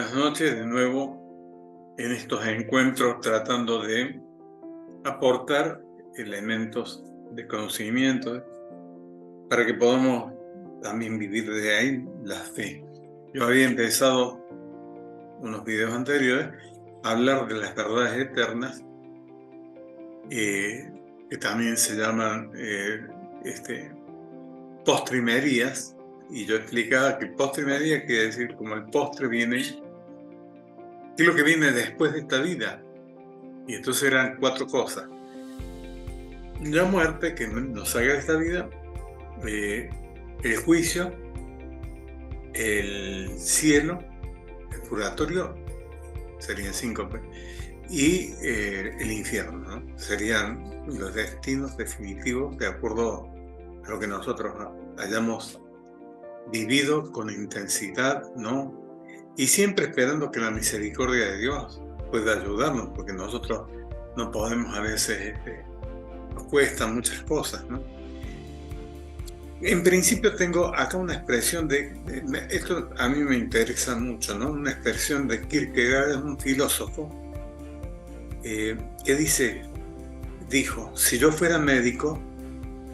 Buenas noches de nuevo en estos encuentros tratando de aportar elementos de conocimiento para que podamos también vivir de ahí la fe. Yo había empezado unos videos anteriores a hablar de las verdades eternas que también se llaman postrimerías, y yo explicaba que postrimería quiere decir como el postre viene, ¿qué es lo que viene después de esta vida? Y entonces eran 4 cosas: la muerte, que nos saca de esta vida, el juicio, el cielo, el purgatorio, serían 5, y el infierno, ¿no? Serían los destinos definitivos de acuerdo a lo que nosotros hayamos vivido con intensidad, ¿no? Y siempre esperando que la misericordia de Dios pueda ayudarnos, porque nosotros no podemos a veces, nos cuestan muchas cosas, ¿no? En principio tengo acá una expresión esto a mí me interesa mucho, ¿no? Una expresión de Kierkegaard, un filósofo, que dijo: si yo fuera médico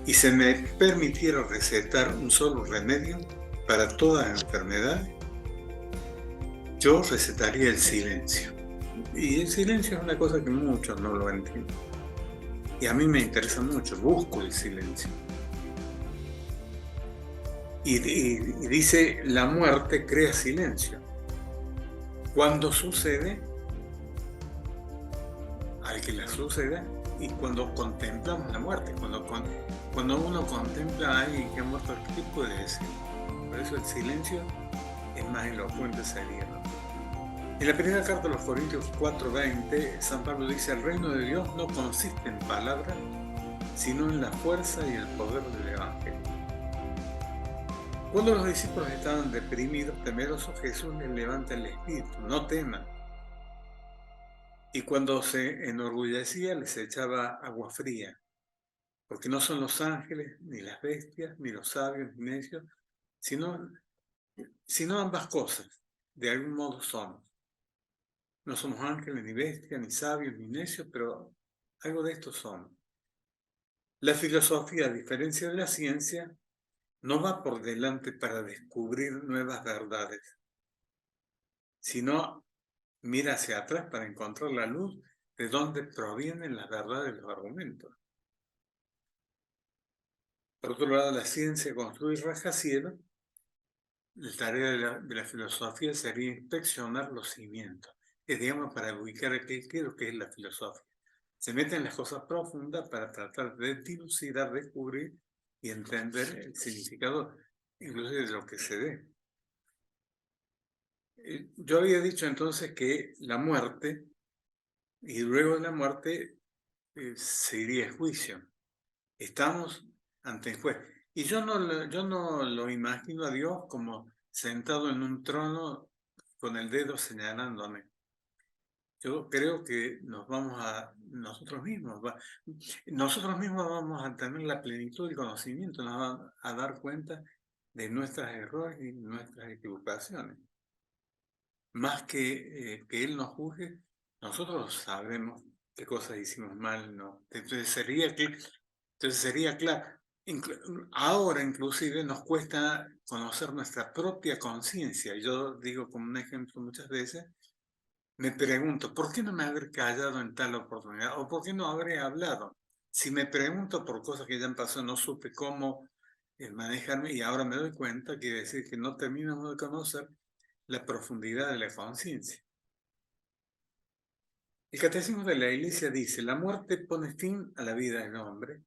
y se me permitiera recetar un solo remedio para todas las enfermedades, yo recetaría el silencio. Y el silencio es una cosa que muchos no lo entienden. Y a mí me interesa mucho, busco el silencio. Y dice: la muerte crea silencio. Cuando sucede, al que la suceda, y cuando contemplamos la muerte, cuando uno contempla a alguien que ha muerto, ¿qué puede decir? Por eso el silencio es más elocuente, sería, ¿no? En la primera carta a los Corintios 4:20, San Pablo dice: el reino de Dios no consiste en palabras, sino en la fuerza y el poder del Evangelio. Cuando los discípulos estaban deprimidos, temerosos, Jesús les levanta el espíritu: no teman. Y cuando se enorgullecía, les echaba agua fría, porque no son los ángeles, ni las bestias, ni los sabios, ni necios, sino ambas cosas, de algún modo somos. No somos ángeles, ni bestias, ni sabios, ni necios, pero algo de esto somos. La filosofía, a diferencia de la ciencia, no va por delante para descubrir nuevas verdades, sino mira hacia atrás para encontrar la luz de donde provienen las verdades de los argumentos. Por otro lado, la ciencia construye rascacielos. La tarea de la filosofía sería inspeccionar los cimientos, digamos, para ubicar qué es lo que es la filosofía. Se mete en las cosas profundas para tratar de dilucidar, descubrir y entender el significado, inclusive de lo que se ve. Yo había dicho entonces que la muerte, y luego de la muerte seguiría el juicio. Estamos ante el juez. Y yo no lo imagino a Dios como sentado en un trono con el dedo señalándome. Yo creo que nosotros mismos vamos a tener la plenitud del conocimiento, nos vamos a dar cuenta de nuestros errores y nuestras equivocaciones. Más que Él nos juzgue, nosotros sabremos qué cosas hicimos mal, ¿no? Entonces sería claro. Ahora inclusive nos cuesta conocer nuestra propia conciencia. Yo digo como un ejemplo muchas veces, me pregunto: ¿por qué no me habré callado en tal oportunidad? ¿O por qué no habré hablado? Si me pregunto por cosas que ya han pasado, no supe cómo manejarme, y ahora me doy cuenta, quiere decir que no terminamos de conocer la profundidad de la conciencia. El Catecismo de la Iglesia dice: la muerte pone fin a la vida del hombre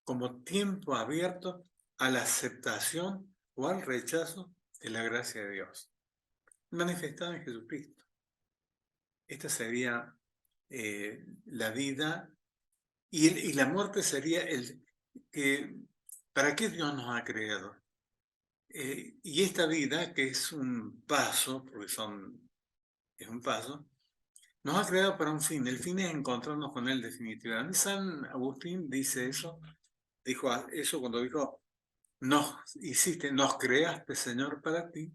como tiempo abierto a la aceptación o al rechazo de la gracia de Dios, manifestada en Jesucristo. Esta sería la vida, y la muerte sería ¿para qué Dios nos ha creado? Y esta vida, que es un paso, porque es un paso, nos ha creado para un fin. El fin es encontrarnos con Él definitivamente. San Agustín dice eso, dijo eso cuando dijo: nos creaste, Señor, para ti,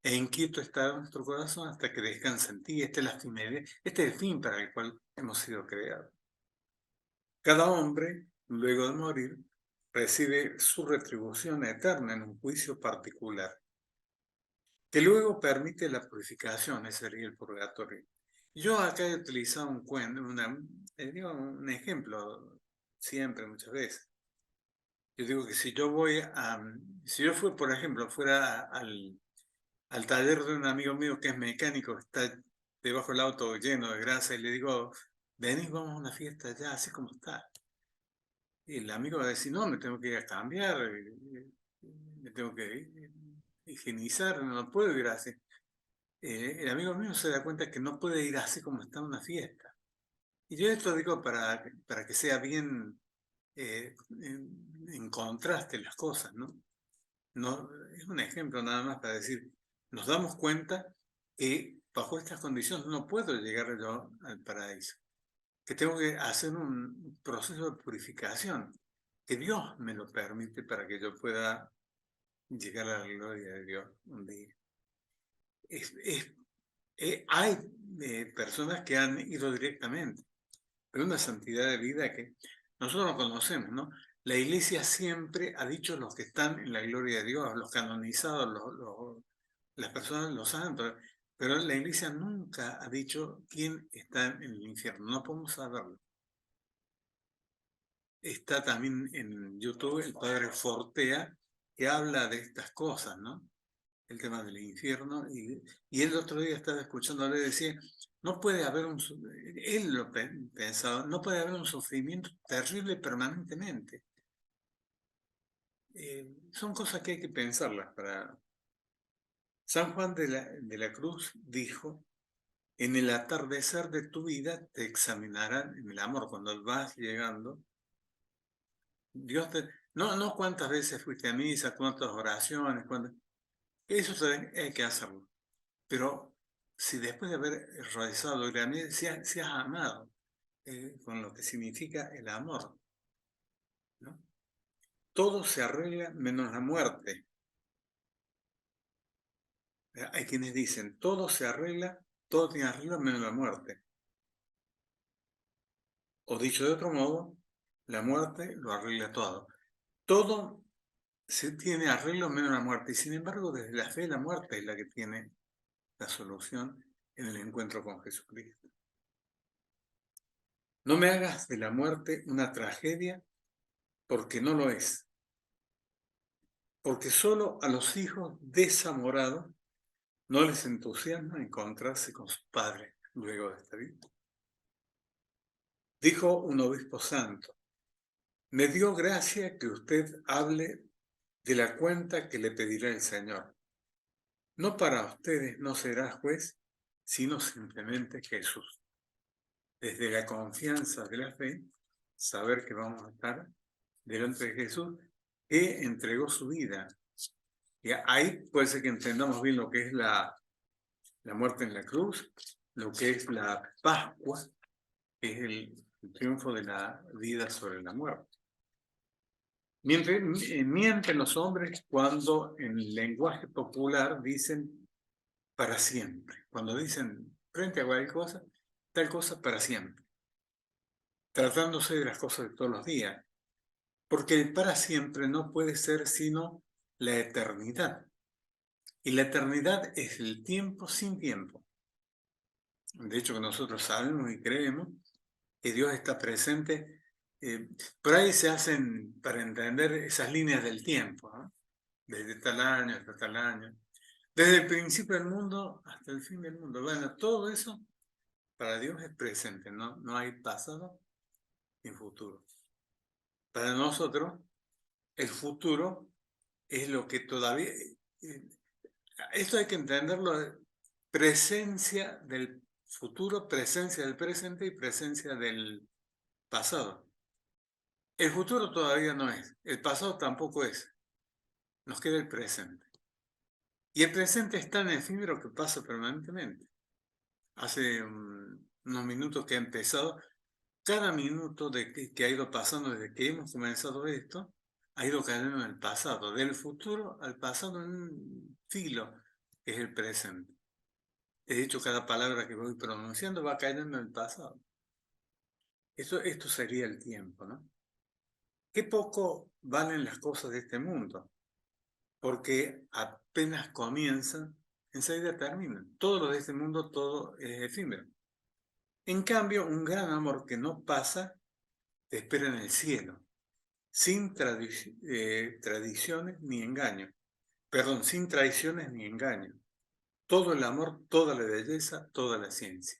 e inquieto está nuestro corazón hasta que descansa en ti. Esta es la finalidad, este es el fin para el cual hemos sido creados. Cada hombre, luego de morir, recibe su retribución eterna en un juicio particular, que luego permite la purificación, ese sería el purgatorio. Yo acá he utilizado un cuento, digo, un ejemplo, siempre, muchas veces. Yo digo que si yo por ejemplo, fuera al taller de un amigo mío que es mecánico, que está debajo del auto lleno de grasa, y le digo, vení, vamos a una fiesta ya, así como está. Y el amigo va a decir, no, me tengo que ir a cambiar, me tengo que higienizar, no puedo ir así. El amigo mío se da cuenta que no puede ir así como está en una fiesta. Y yo esto digo para que sea bien en contraste las cosas, ¿no? No, es un ejemplo nada más para decir, nos damos cuenta que bajo estas condiciones no puedo llegar yo al paraíso, que tengo que hacer un proceso de purificación, que Dios me lo permite para que yo pueda llegar a la gloria de Dios un día. Hay personas que han ido directamente, pero una santidad de vida que nosotros no conocemos, ¿no? La iglesia siempre ha dicho los que están en la gloria de Dios, los canonizados, las personas, los santos, pero la iglesia nunca ha dicho quién está en el infierno, no podemos saberlo. Está también en YouTube el padre Fortea, que habla de estas cosas, ¿no? El tema del infierno, y el otro día estaba escuchándole decir, no puede haber él lo pensaba, no puede haber un sufrimiento terrible permanentemente. Son cosas que hay que pensarlas. San Juan de la Cruz dijo, en el atardecer de tu vida te examinarán en el amor, cuando vas llegando, Dios no cuántas veces fuiste a misa, cuántas oraciones, eso hay que hacerlo. Pero si después de haber realizado la misa, si has amado, con lo que significa el amor, ¿no? Todo se arregla menos la muerte. Hay quienes dicen, todo se arregla, todo tiene arreglo menos la muerte. O dicho de otro modo, la muerte lo arregla todo. Todo se tiene arreglo menos la muerte. Y sin embargo, desde la fe, la muerte es la que tiene la solución en el encuentro con Jesucristo. No me hagas de la muerte una tragedia, porque no lo es. Porque solo a los hijos desamorados no les entusiasma encontrarse con su padre luego de esta vida. Dijo un obispo santo, me dio gracia que usted hable de la cuenta que le pedirá el Señor. No para ustedes no será juez, sino simplemente Jesús. Desde la confianza de la fe, saber que vamos a estar delante de Jesús, que entregó su vida. Y ahí puede ser que entendamos bien lo que es la muerte en la cruz, lo que es la Pascua, que es el triunfo de la vida sobre la muerte. Mienten los hombres cuando en el lenguaje popular dicen para siempre. Cuando dicen frente a cualquier cosa, tal cosa para siempre. Tratándose de las cosas de todos los días. Porque el para siempre no puede ser sino la eternidad. Y la eternidad es el tiempo sin tiempo. De hecho, que nosotros sabemos y creemos que Dios está presente. Por ahí se hacen para entender esas líneas del tiempo, ¿no? Desde tal año hasta tal año. Desde el principio del mundo hasta el fin del mundo. Bueno, todo eso para Dios es presente, no hay pasado ni futuro. Para nosotros, el futuro es lo que todavía... esto hay que entenderlo, presencia del futuro, presencia del presente y presencia del pasado. El futuro todavía no es, el pasado tampoco es, nos queda el presente. Y el presente es tan efímero que pasa permanentemente. Hace unos minutos que ha empezado, cada minuto que ha ido pasando desde que hemos comenzado esto, ha ido cayendo en el pasado, del futuro al pasado en un filo. es el presente. De hecho, cada palabra que voy pronunciando va cayendo en el pasado. Esto sería el tiempo, ¿no? Qué poco valen las cosas de este mundo, porque apenas comienzan, enseguida terminan. Todo lo de este mundo, todo es efímero. En cambio, un gran amor que no pasa, te espera en el cielo, sin tradiciones ni engaños. Perdón, sin traiciones ni engaños. Todo el amor, toda la belleza, toda la ciencia.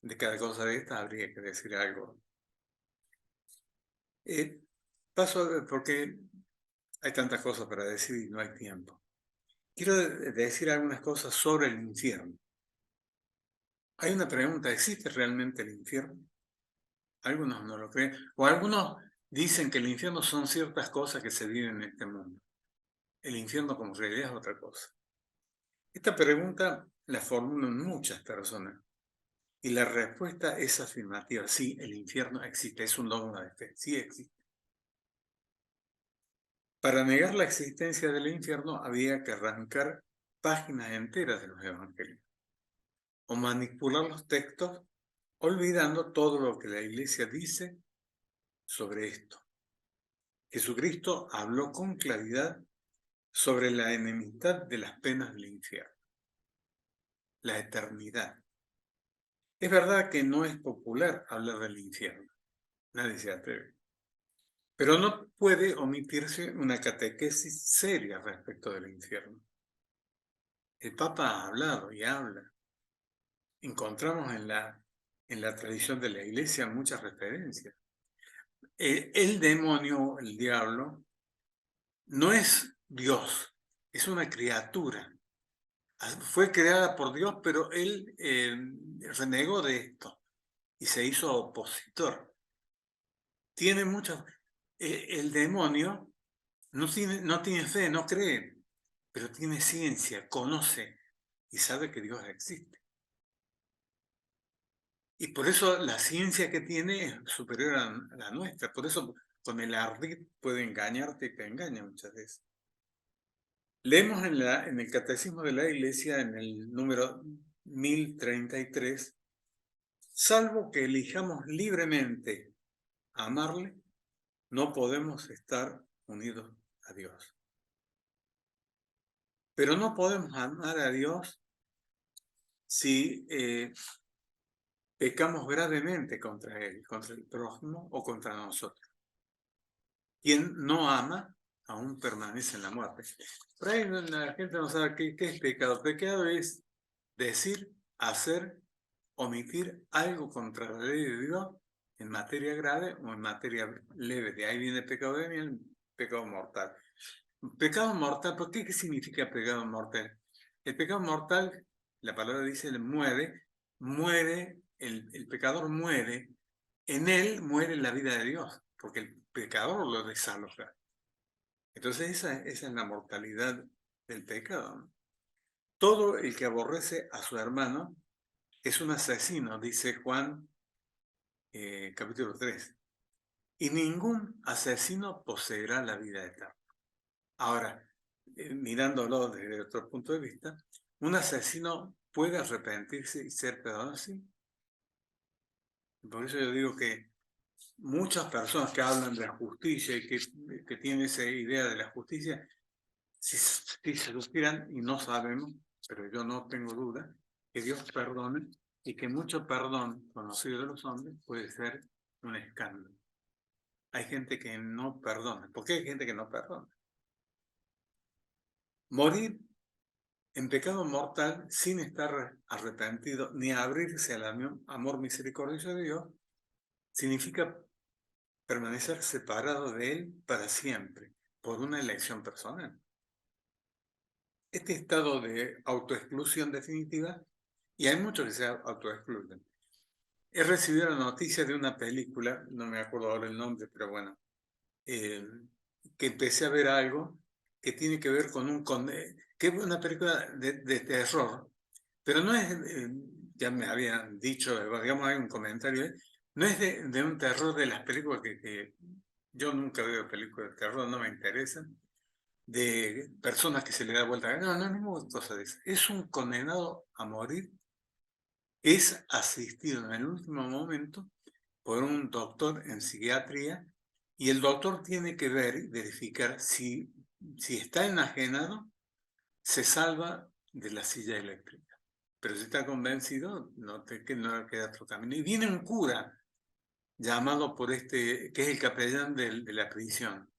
De cada cosa de esta habría que decir algo. Porque hay tantas cosas para decir y no hay tiempo. Quiero decir algunas cosas sobre el infierno. Hay una pregunta, ¿existe realmente el infierno? Algunos no lo creen, o algunos dicen que el infierno son ciertas cosas que se viven en este mundo. El infierno como realidad es otra cosa. Esta pregunta la formulan muchas personas y la respuesta es afirmativa. Sí, el infierno existe, es un dogma de fe, sí existe. Para negar la existencia del infierno había que arrancar páginas enteras de los evangelios o manipular los textos olvidando todo lo que la Iglesia dice sobre esto. Jesucristo habló con claridad sobre la enemistad de las penas del infierno, la eternidad. Es verdad que no es popular hablar del infierno, nadie se atreve, pero no puede omitirse una catequesis seria respecto del infierno. El Papa ha hablado y habla. Encontramos en la tradición de la Iglesia muchas referencias. El demonio, el diablo, no es Dios, es una criatura. Fue creada por Dios, pero él renegó de esto y se hizo opositor. Tiene muchos... el demonio no tiene fe, no cree, pero tiene ciencia, conoce y sabe que Dios existe. Y por eso la ciencia que tiene es superior a la nuestra. Por eso con el ardid puede engañarte y te engaña muchas veces. Leemos en el Catecismo de la Iglesia, en el número 1033, salvo que elijamos libremente amarle, no podemos estar unidos a Dios. Pero no podemos amar a Dios si pecamos gravemente contra Él, contra el prójimo o contra nosotros. Quien no ama, aún permanece en la muerte. Por ahí la gente no sabe qué es pecado. Pecado es decir, hacer, omitir algo contra la ley de Dios en materia grave o en materia leve. De ahí viene el pecado de el pecado mortal. Pecado mortal, ¿por qué significa pecado mortal? El pecado mortal, la palabra dice, muere, el pecador muere, en él muere la vida de Dios, porque el pecador lo desaloja. Entonces esa es la mortalidad del pecado, ¿no? Todo el que aborrece a su hermano es un asesino, dice Juan capítulo 3. Y ningún asesino poseerá la vida eterna. Ahora, mirándolo desde otro punto de vista, un asesino puede arrepentirse y ser perdonado, sí. Por eso yo digo que muchas personas que hablan de la justicia y que tienen esa idea de la justicia, si se supieran, y no sabemos, pero yo no tengo duda, que Dios perdone y que mucho perdón conocido de los hombres puede ser un escándalo. Hay gente que no perdona. ¿Por qué hay gente que no perdona? Morir en pecado mortal sin estar arrepentido ni abrirse al amor misericordioso de Dios significa permanecer separado de Él para siempre por una elección personal. Este estado de autoexclusión definitiva, y hay muchos que se autoexcluyen. He recibido la noticia de una película, no me acuerdo ahora el nombre, pero bueno, que empecé a ver algo que tiene que ver que es una película de terror, pero no es, ya me habían dicho, digamos, hay un comentario, no es de un terror de las películas que yo nunca veo películas de terror, no me interesan, de personas que se le da vuelta. No, no es ninguna cosa de eso. Es un condenado a morir, es asistido en el último momento por un doctor en psiquiatría y el doctor tiene que verificar si está enajenado, se salva de la silla eléctrica. Pero si está convencido, que no le queda otro camino. Y viene un cura llamado por que es el capellán de la prisión.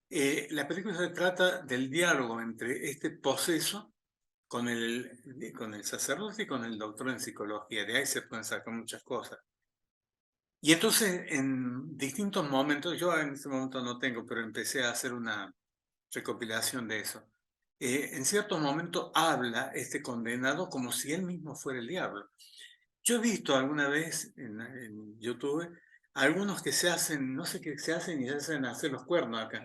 La película se trata del diálogo entre este poseso con el sacerdote y con el doctor en psicología. De ahí se pueden sacar muchas cosas. Y entonces, en distintos momentos, yo en este momento no tengo, pero empecé a hacer una recopilación de eso. En ciertos momentos habla este condenado como si él mismo fuera el diablo. Yo he visto alguna vez en YouTube algunos que se hacen, no sé qué se hacen y se hacen hacer los cuernos acá.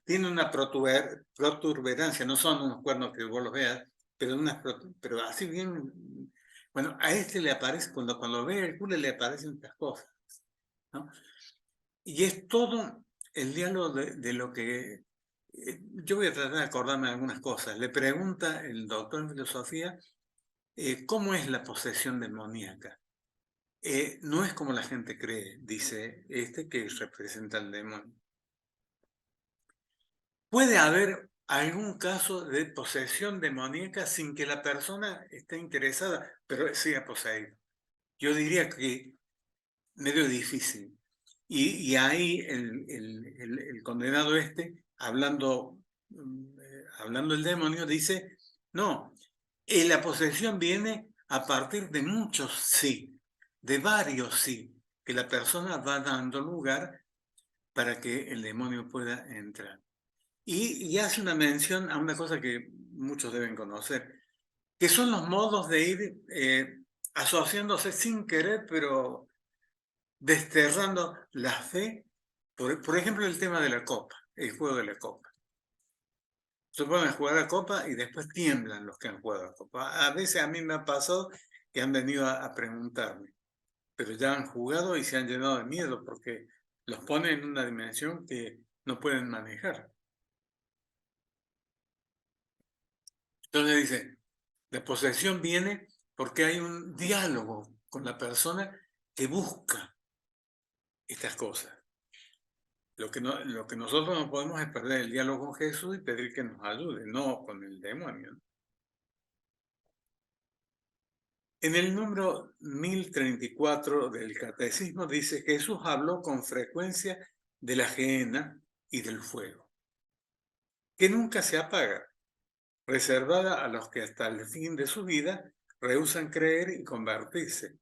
Tienen una protuberancia, no son unos cuernos que vos los veas, pero así bien. Bueno, a este le aparece, cuando ve el culo le aparecen estas cosas, ¿no? Y es todo el diálogo de lo que... yo voy a tratar de acordarme de algunas cosas. Le pregunta el doctor en filosofía cómo es la posesión demoníaca. No es como la gente cree, dice que representa al demonio. Puede haber algún caso de posesión demoníaca sin que la persona esté interesada, pero sea poseído. Yo diría que medio difícil. Y ahí el condenado hablando el demonio, dice, no, la posesión viene a partir de muchos sí, de varios sí, que la persona va dando lugar para que el demonio pueda entrar. Y hace una mención a una cosa que muchos deben conocer, que son los modos de ir asociándose sin querer, pero desterrando la fe. Por ejemplo, el tema de la copa, el juego de la copa. Se ponen a jugar a copa y después tiemblan los que han jugado a copa. A veces a mí me ha pasado que han venido a preguntarme, pero ya han jugado y se han llenado de miedo porque los ponen en una dimensión que no pueden manejar. Entonces dice, la posesión viene porque hay un diálogo con la persona que busca estas cosas. Lo que nosotros no podemos es perder el diálogo con Jesús y pedir que nos ayude, no con el demonio. En el número 1034 del Catecismo dice: Jesús habló con frecuencia de la gehenna y del fuego, que nunca se apaga, reservada a los que hasta el fin de su vida rehúsan creer y convertirse,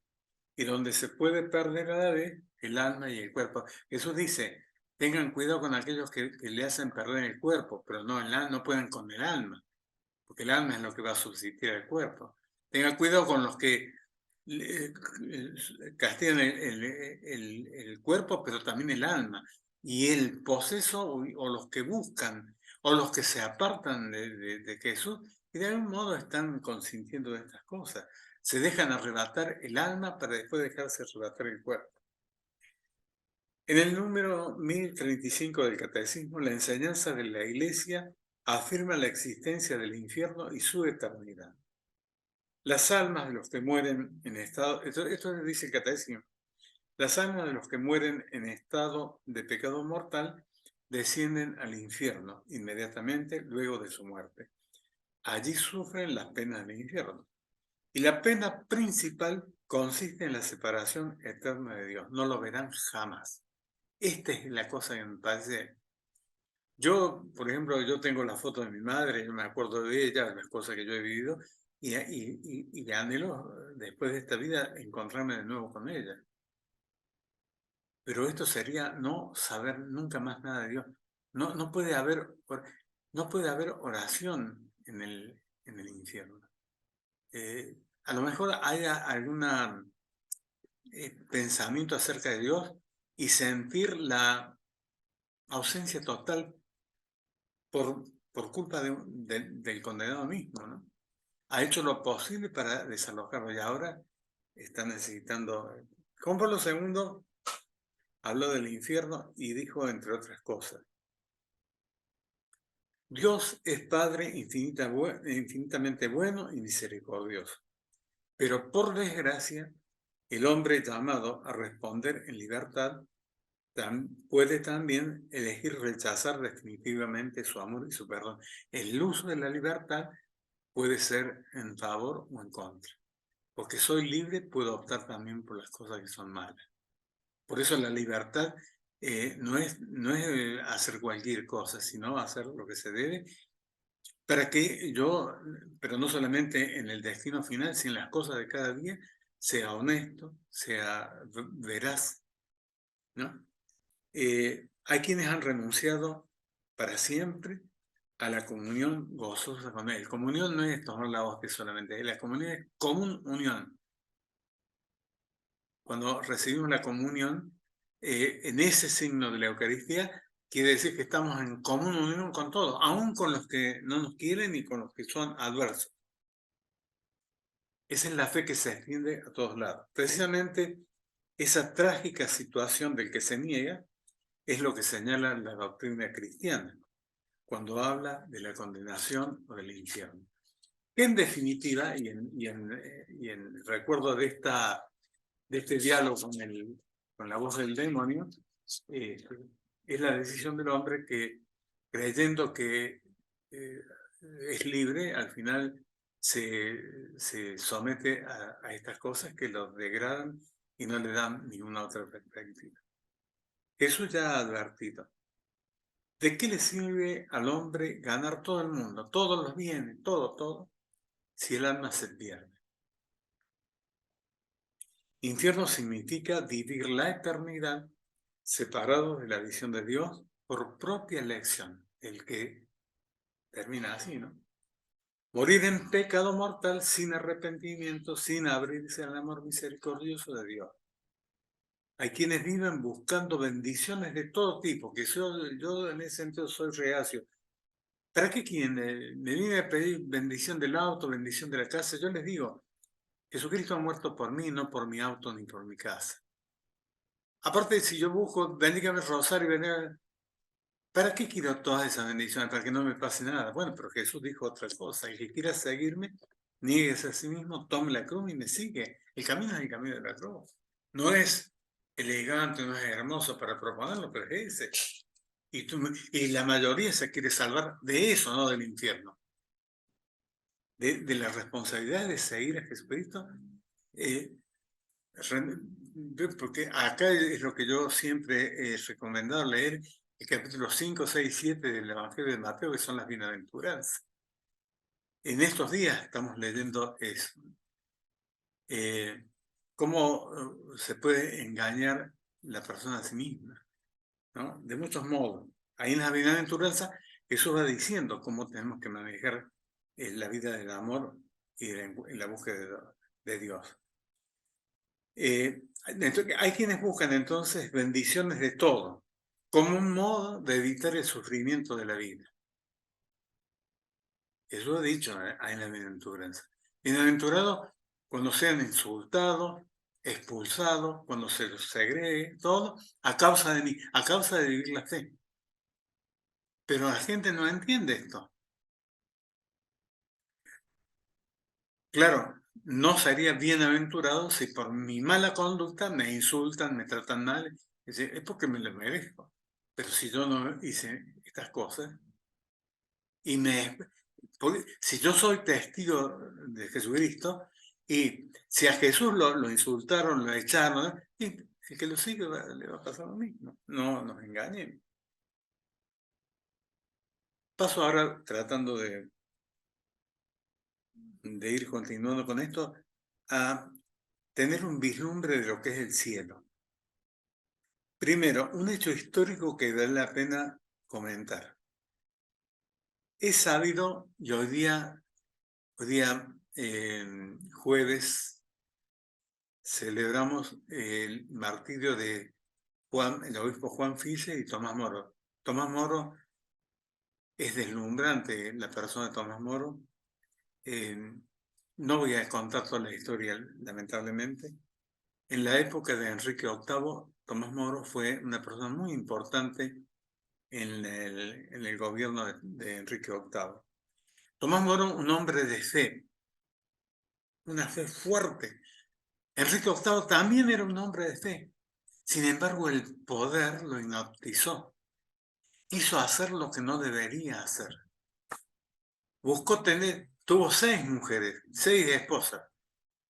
y donde se puede perder a la vez el alma y el cuerpo. Jesús dice, tengan cuidado con aquellos que le hacen perder el cuerpo, pero no pueden con el alma, porque el alma es lo que va a subsistir al cuerpo. Tengan cuidado con los que castigan el cuerpo, pero también el alma. Y el poseso o los que buscan, o los que se apartan de Jesús, y de algún modo están consintiendo de estas cosas. Se dejan arrebatar el alma para después dejarse arrebatar el cuerpo. En el número 1035 del Catecismo, la enseñanza de la Iglesia afirma la existencia del infierno y su eternidad. Las almas de los que mueren en estado, esto dice el Catecismo, las almas de los que mueren en estado de pecado mortal descienden al infierno inmediatamente luego de su muerte. Allí sufren las penas del infierno. Y la pena principal consiste en la separación eterna de Dios. No lo verán jamás. Esta es la cosa que me parece. Yo, por ejemplo, yo tengo la foto de mi madre, yo me acuerdo de ella, las cosas que yo he vivido, y anhelo, después de esta vida, encontrarme de nuevo con ella. Pero esto sería no saber nunca más nada de Dios. No puede haber, no puede haber oración en el infierno. A lo mejor haya algún pensamiento acerca de Dios y sentir la ausencia total por culpa del condenado mismo, ¿no? Ha hecho lo posible para desalojarlo y ahora está necesitando. Juan Pablo II habló del infierno y dijo, entre otras cosas, Dios es Padre infinitamente bueno y misericordioso, pero por desgracia, el hombre llamado a responder en libertad puede también elegir rechazar definitivamente su amor y su perdón. El uso de la libertad puede ser en favor o en contra. Porque soy libre, puedo optar también por las cosas que son malas. Por eso la libertad no es hacer cualquier cosa, sino hacer lo que se debe para que yo, pero no solamente en el destino final, sino en las cosas de cada día, sea honesto, sea veraz, ¿no? Hay quienes han renunciado para siempre a la comunión gozosa con Él. Comunión no es tomar la hostia solamente, la comunión es común unión. Cuando recibimos la comunión, en ese signo de la Eucaristía, quiere decir que estamos en común unión con todos, aún con los que no nos quieren y con los que son adversos. Esa es la fe que se extiende a todos lados. Precisamente esa trágica situación del que se niega es lo que señala la doctrina cristiana cuando habla de la condenación o del infierno. En definitiva, y en recuerdo de este diálogo con la voz del demonio, es la decisión del hombre que, creyendo que es libre, al final se somete a estas cosas que lo degradan y no le dan ninguna otra perspectiva. Jesús ya ha advertido. ¿De qué le sirve al hombre ganar todo el mundo, todos los bienes, todo, si el alma se pierde? Infierno significa vivir la eternidad separado de la visión de Dios por propia elección, el que termina así, ¿no? Morir en pecado mortal sin arrepentimiento, sin abrirse al amor misericordioso de Dios. Hay quienes viven buscando bendiciones de todo tipo, que yo en ese sentido soy reacio. ¿Para qué quien me viene a pedir bendición del auto, bendición de la casa? Yo les digo, Jesucristo ha muerto por mí, no por mi auto ni por mi casa. Aparte, si yo busco, bendígame el rosario, ¿para qué quiero todas esas bendiciones? Para que no me pase nada. Bueno, pero Jesús dijo otra cosa. El que quiera seguirme, nieguese a sí mismo, tome la cruz y me sigue. El camino es el camino de la cruz. No es elegante, no es hermoso para proponerlo, pero es ese. Y la mayoría se quiere salvar de eso, no del infierno. De la responsabilidad de seguir a Jesucristo. Porque acá es lo que yo siempre he recomendado leer, el capítulo 5, 6 y 7 del Evangelio de Mateo, que son las bienaventuranzas. En estos días estamos leyendo eso. Cómo se puede engañar la persona a sí misma, ¿no? De muchos modos. Ahí en las bienaventuranzas Jesús va diciendo cómo tenemos que manejar la vida del amor y en la búsqueda de Dios. Hay quienes buscan entonces bendiciones de todo, como un modo de evitar el sufrimiento de la vida. Eso he dicho en la bienaventuranza. Bienaventurado cuando sean insultados, expulsados, cuando se los segregue, todo, a causa de mí, a causa de vivir la fe. Pero la gente no entiende esto. Claro, no sería bienaventurado si por mi mala conducta me insultan, me tratan mal. Es porque me lo merezco. Pero si yo no hice estas cosas, y si yo soy testigo de Jesucristo, y si a Jesús lo insultaron, lo echaron, y el que lo sigue le va a pasar lo mismo. No nos engañen. Paso ahora, tratando de ir continuando con esto, a tener un vislumbre de lo que es el cielo. Primero, un hecho histórico que vale la pena comentar. Es sabido, y hoy día jueves, celebramos el martirio de el obispo Juan Fille y Tomás Moro. Tomás Moro es deslumbrante, la persona de Tomás Moro. No voy a contar toda la historia, lamentablemente. En la época de Enrique VIII, Tomás Moro fue una persona muy importante en el gobierno de Enrique VIII. Tomás Moro, un hombre de fe, una fe fuerte. Enrique VIII también era un hombre de fe. Sin embargo, el poder lo hipnotizó. Quiso hacer lo que no debería hacer. Tuvo 6 mujeres, 6 esposas.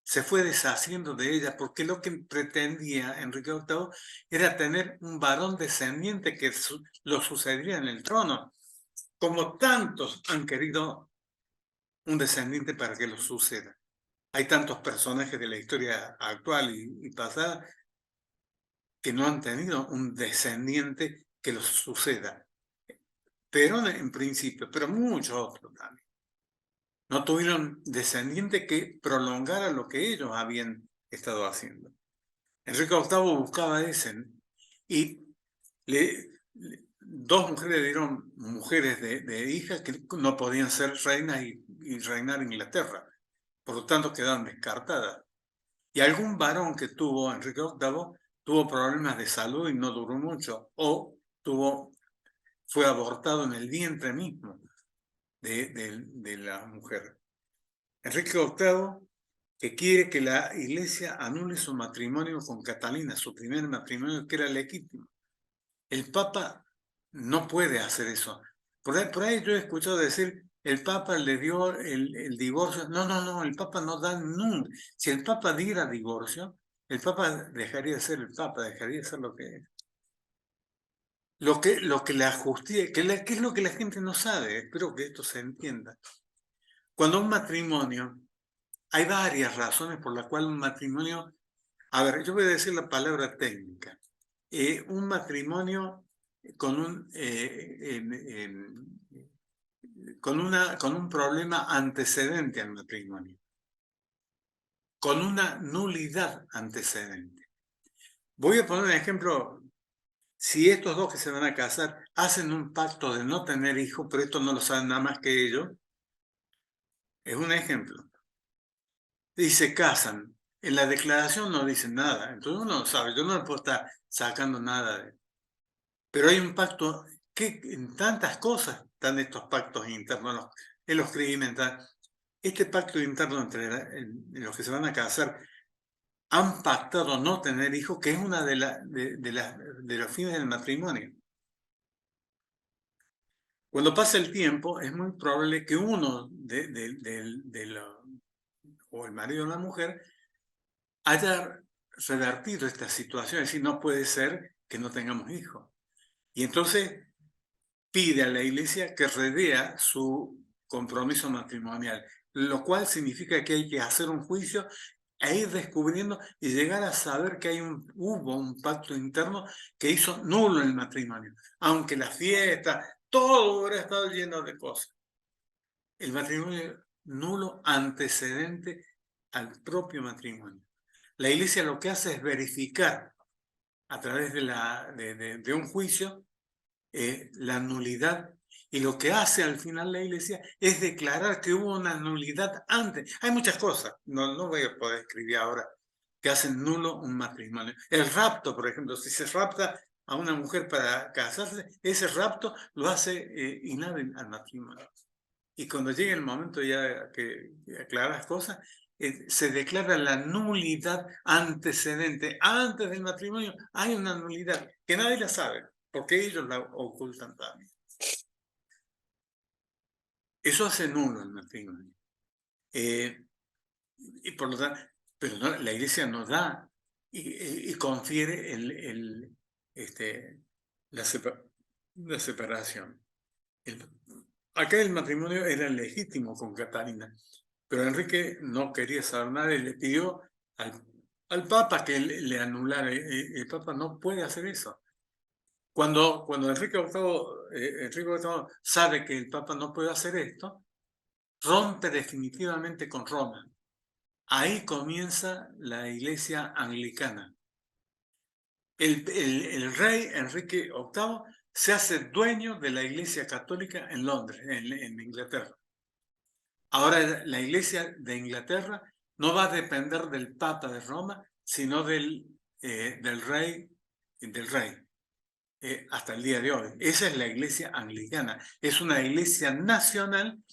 Se fue deshaciendo de ellas porque lo que pretendía Enrique VIII era tener un varón descendiente que lo sucedería en el trono, como tantos han querido un descendiente para que lo suceda. Hay tantos personajes de la historia actual y pasada que no han tenido un descendiente que los suceda. Perón en principio, pero muchos otros también. No tuvieron descendiente que prolongara lo que ellos habían estado haciendo. Enrique VIII buscaba ese, y 2 mujeres dieron mujeres de hijas que no podían ser reinas y reinar en Inglaterra. Por lo tanto, quedaron descartadas. Y algún varón que tuvo Enrique VIII tuvo problemas de salud y no duró mucho, o fue abortado en el vientre mismo de la mujer. Enrique VIII, que quiere que la iglesia anule su matrimonio con Catalina, su primer matrimonio que era legítimo. El Papa no puede hacer eso. Por ahí yo he escuchado decir, el Papa le dio el divorcio. No, el Papa no da nunca. Si el Papa diera divorcio, el Papa dejaría de ser el Papa, dejaría de ser lo que es. Lo que la justicia, ¿qué es lo que la gente no sabe? Espero que esto se entienda. Cuando un matrimonio, hay varias razones por las cuales un matrimonio, a ver, yo voy a decir la palabra técnica. Un matrimonio con un problema antecedente al matrimonio, con una nulidad antecedente. Voy a poner un ejemplo. Si estos 2 que se van a casar hacen un pacto de no tener hijos, pero esto no lo saben nada más que ellos, es un ejemplo. Y se casan. En la declaración no dicen nada. Entonces uno sabe, yo no le puedo estar sacando nada. Pero hay un pacto, que en tantas cosas están estos pactos internos, en los crímenes. Este pacto interno entre los que se van a casar han pactado no tener hijos, que es una de los fines del matrimonio. Cuando pasa el tiempo, es muy probable que uno o el marido o la mujer haya revertido esta situación, es decir, no puede ser que no tengamos hijos. Y entonces pide a la iglesia que revea su compromiso matrimonial, lo cual significa que hay que hacer un juicio e ir descubriendo y llegar a saber que hubo un pacto interno que hizo nulo el matrimonio, aunque la fiesta, todo hubiera estado lleno de cosas. El matrimonio nulo antecedente al propio matrimonio. La iglesia lo que hace es verificar a través de un juicio la nulidad, y lo que hace al final la iglesia es declarar que hubo una nulidad antes. Hay muchas cosas, no voy a poder escribir ahora, que hacen nulo un matrimonio. El rapto, por ejemplo, si se rapta a una mujer para casarse, ese rapto lo hace inhábil al matrimonio. Y cuando llegue el momento ya que aclaras cosas, se declara la nulidad antecedente. Antes del matrimonio hay una nulidad que nadie la sabe, porque ellos la ocultan también. Eso hace nulo el matrimonio. Y por lo tanto, pero no, la iglesia nos da y confiere la separación. Acá el matrimonio era legítimo con Catalina, pero Enrique no quería saber nada y le pidió al Papa que le anulara. El Papa no puede hacer eso. Cuando Enrique VIII sabe que el Papa no puede hacer esto, rompe definitivamente con Roma. Ahí comienza la iglesia anglicana. El rey Enrique VIII se hace dueño de la iglesia católica en Londres, en Inglaterra. Ahora la iglesia de Inglaterra no va a depender del Papa de Roma, sino del rey. hasta el día de hoy. Esa es la iglesia anglicana. Es una iglesia nacional,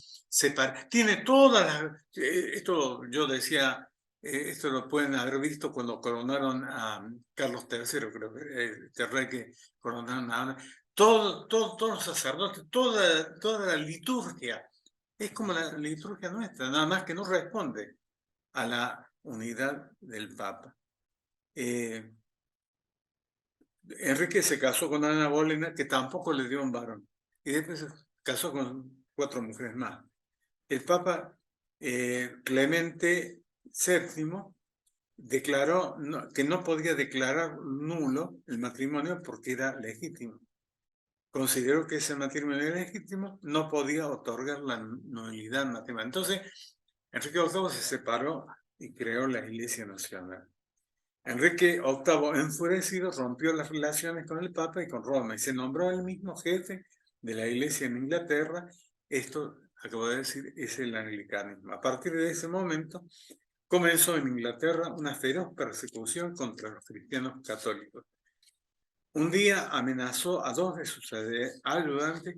tiene todas las... esto yo decía, esto lo pueden haber visto cuando coronaron a Carlos III, creo que este rey que coronaron a Ana. Todos los sacerdotes, toda la liturgia, es como la liturgia nuestra, nada más que no responde a la unidad del Papa. Enrique se casó con Ana Bolena, que tampoco le dio un varón, y después se casó con 4 mujeres más. El Papa Clemente VII declaró que no podía declarar nulo el matrimonio porque era legítimo. Consideró que ese matrimonio era legítimo, no podía otorgar la nulidad matrimonial. Entonces, Enrique VIII se separó y creó la Iglesia Nacional. Enrique VIII, enfurecido, rompió las relaciones con el Papa y con Roma y se nombró el mismo jefe de la Iglesia en Inglaterra. Esto, acabo de decir, es el anglicanismo. A partir de ese momento, comenzó en Inglaterra una feroz persecución contra los cristianos católicos. Un día amenazó a 2 de sus ayudantes,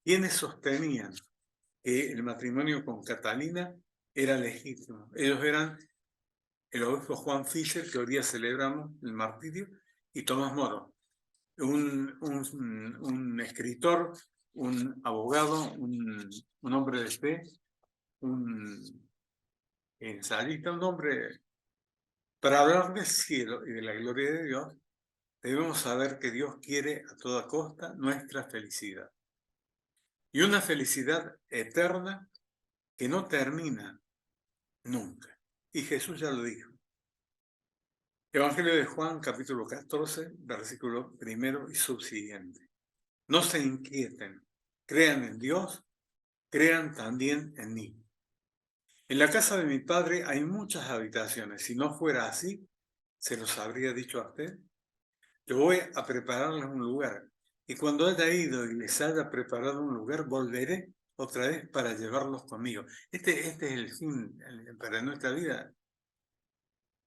quienes sostenían que el matrimonio con Catalina era legítimo. Ellos eran el obispo Juan Fischer, que hoy día celebramos el martirio, y Tomás Moro, un escritor, un abogado, un hombre de fe, un ensayista, un hombre. Para hablar del cielo y de la gloria de Dios, debemos saber que Dios quiere a toda costa nuestra felicidad. Y una felicidad eterna que no termina nunca. Y Jesús ya lo dijo. Evangelio de Juan, capítulo 14, versículo 1 y subsiguiente. No se inquieten, crean en Dios, crean también en mí. En la casa de mi Padre hay muchas habitaciones. Si no fuera así, se los habría dicho a usted. Yo voy a prepararles un lugar. Y cuando haya ido y les haya preparado un lugar, volveré otra vez para llevarlos conmigo. Este es el fin para nuestra vida.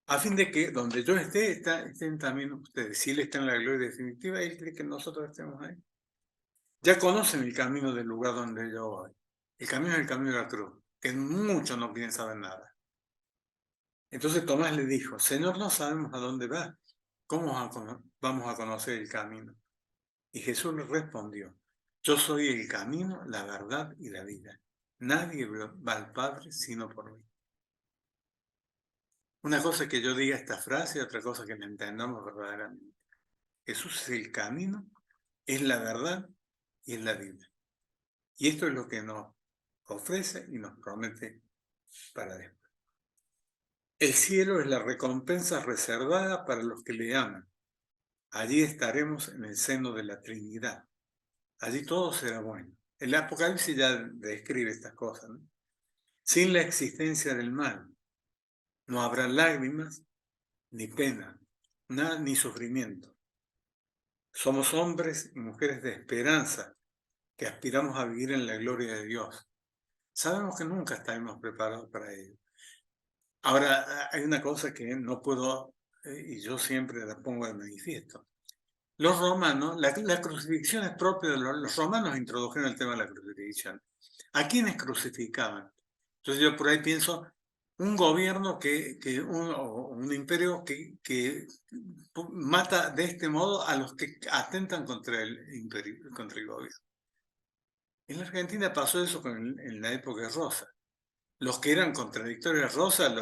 A fin de que donde yo esté, estén también ustedes. Si Él está en la gloria definitiva, Él quiere que nosotros estemos ahí. Ya conocen el camino del lugar donde yo voy. El camino es el camino de la cruz, que muchos no quieren saber nada. Entonces Tomás le dijo, Señor, no sabemos a dónde va. ¿Cómo vamos a conocer el camino? Y Jesús le respondió, yo soy el camino, la verdad y la vida. Nadie va al Padre sino por mí. Una cosa es que yo diga esta frase y otra cosa que la entendamos verdaderamente. Jesús es el camino, es la verdad y es la vida. Y esto es lo que nos ofrece y nos promete para después. El cielo es la recompensa reservada para los que le aman. Allí estaremos en el seno de la Trinidad. Allí todo será bueno. El Apocalipsis ya describe estas cosas, ¿no? Sin la existencia del mal, no habrá lágrimas, ni pena, nada, ni sufrimiento. Somos hombres y mujeres de esperanza que aspiramos a vivir en la gloria de Dios. Sabemos que nunca estaremos preparados para ello. Ahora, hay una cosa que no puedo, y yo siempre la pongo de manifiesto. Los romanos, la crucifixión es propia de los romanos introdujeron el tema de la crucifixión. ¿A quiénes crucificaban? Entonces yo por ahí pienso, un gobierno o un imperio que mata de este modo a los que atentan contra el imperio, contra el gobierno. En la Argentina pasó eso en la época de Rosa. Los que eran contradictorios a Rosa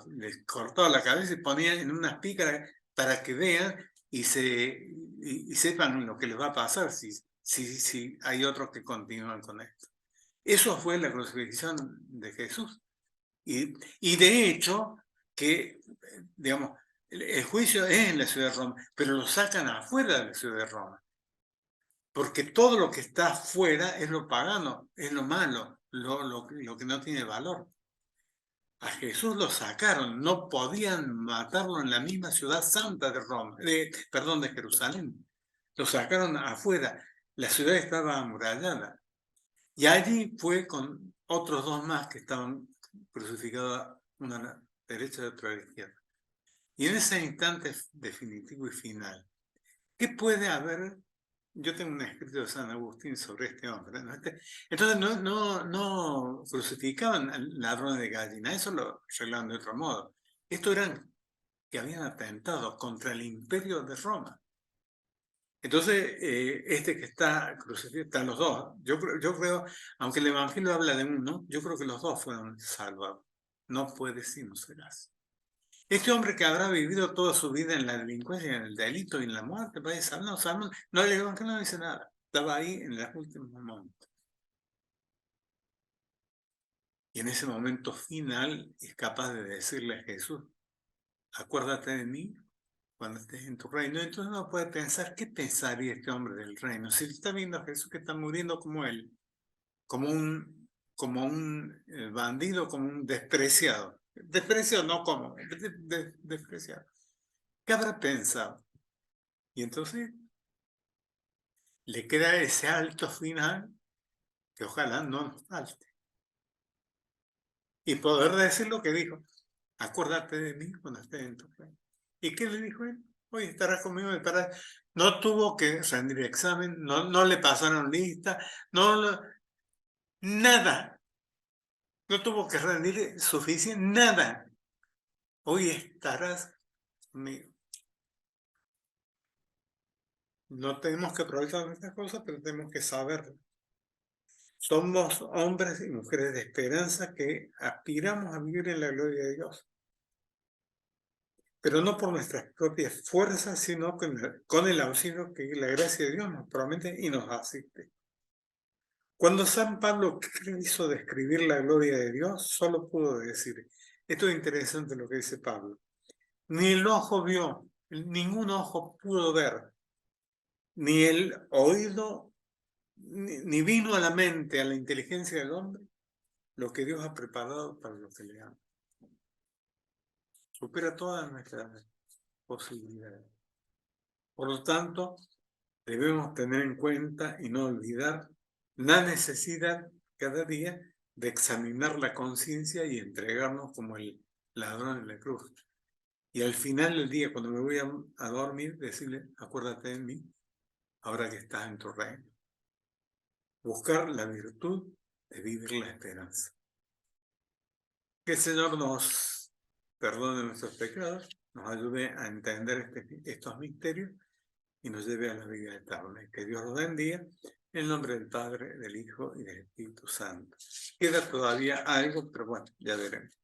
les cortaba la cabeza y ponían en unas pícaras para que vean y sepan lo que les va a pasar si hay otros que continúan con esto. Eso fue la crucifixión de Jesús. Y de hecho, que, digamos, el juicio es en la ciudad de Roma, pero lo sacan afuera de la ciudad de Roma. Porque todo lo que está afuera es lo pagano, es lo malo, lo que no tiene valor. A Jesús lo sacaron, no podían matarlo en la misma ciudad santa de Roma, de Jerusalén. Lo sacaron afuera, la ciudad estaba amurallada. Y allí fue con otros 2 más que estaban crucificados, una a la derecha y otra a la izquierda. Y en ese instante definitivo y final, ¿qué puede haber yo tengo un escrito de San Agustín sobre este hombre, ¿no? Entonces no crucificaban al ladrón de gallina, eso lo arreglaban de otro modo. Estos eran que habían atentado contra el imperio de Roma. Entonces, este que está crucificado, están los dos. Yo creo, aunque el Evangelio habla de uno, yo creo que los dos fueron salvados. No puede sino ser así. Este hombre que habrá vivido toda su vida en la delincuencia, en el delito y en la muerte, parece salvo. No, el Evangelio no dice nada. Estaba ahí en los últimos momentos. Y en ese momento final es capaz de decirle a Jesús, acuérdate de mí cuando estés en tu reino. Entonces uno puede pensar, ¿qué pensaría este hombre del reino? Si está viendo a Jesús que está muriendo como él, como un bandido, como un despreciado. Despreciado no como, despreciado. ¿Qué habrá pensado? Y entonces le queda ese alto final que ojalá no nos falte. Y poder decir lo que dijo, acuérdate de mí cuando estés en tu reino. ¿Y qué le dijo él? Hoy estarás conmigo. No tuvo que rendir examen, no le pasaron lista, nada. No tuvo que rendir suficiente, nada. Hoy estarás conmigo. No tenemos que aprovechar estas cosas, pero tenemos que saberlo. Somos hombres y mujeres de esperanza que aspiramos a vivir en la gloria de Dios. Pero no por nuestras propias fuerzas, sino con el auxilio que la gracia de Dios nos promete y nos asiste. Cuando San Pablo quiso describir la gloria de Dios, solo pudo decir, esto es interesante lo que dice Pablo, ni el ojo vio, ningún ojo pudo ver, ni el oído, ni vino a la mente, a la inteligencia del hombre, lo que Dios ha preparado para los que le aman. Supera todas nuestras posibilidades. Por lo tanto, debemos tener en cuenta y no olvidar la necesidad cada día de examinar la conciencia y entregarnos como el ladrón en la cruz. Y al final del día, cuando me voy a dormir, decirle, acuérdate de mí, ahora que estás en tu reino. Buscar la virtud de vivir la esperanza. Que el Señor nos perdone nuestros pecados, nos ayude a entender estos misterios y nos lleve a la vida eterna. Que Dios los bendiga. En el nombre del Padre, del Hijo y del Espíritu Santo. Queda todavía algo, pero bueno, ya veremos.